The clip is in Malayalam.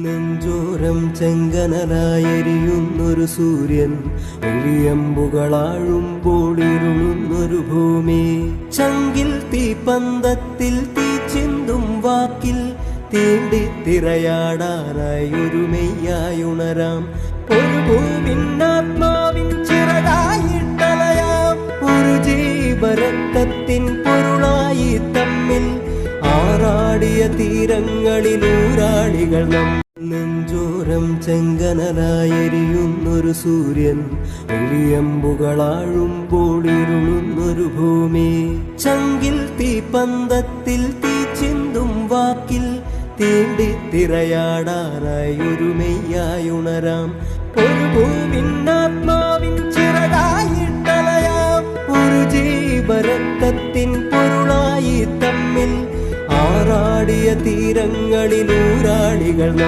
നെഞ്ചോരം ചെങ്കനലായെരിയുന്നൊരു സൂര്യൻ, ഒളിയമ്പുകളാഴുമ്പോൾ ഇരുളുന്നൊരു ഭൂമി. ചങ്കിൽ തീപ്പന്തത്തിൽ തീ ചിന്തും വാക്കിൽ തീണ്ടി തിരയാടാനായി ഒരു മെയ്യായുണരാം. ഒരു ഭൂമിന്നാത്മാവിൻ ചിറകായിട്ടലയാം. ഒരു ജീവരക്തത്തിൻ പൊരുളായി തമ്മിൽ ആറാടിയ തീരങ്ങളിൽ ഊരാളികൾ നാം. നെഞ്ചോരം ചെങ്കനലായെരിയുന്നൊരു സൂര്യൻ, ഒളിയമ്പുകളാഴുമ്പോൾ ഇരുളുന്നൊരു ഭൂമി. ചങ്കിൽ തീപ്പന്തത്തിൽ തീ ചിന്തും വാക്കിൽ തീണ്ടി തിരയാടാനായി ഒരു മെയ്യായുണരാം. ഒരു ഭൂമിന്നാത്മാവിൻ ചിറകായിട്ടലയാം. ഒരു ജീവരക്തത്തിൻ പൊരുളായി തമ്മിൽ ആറാടിയ തീരങ്ങളിൽ ഊരാളികൾ.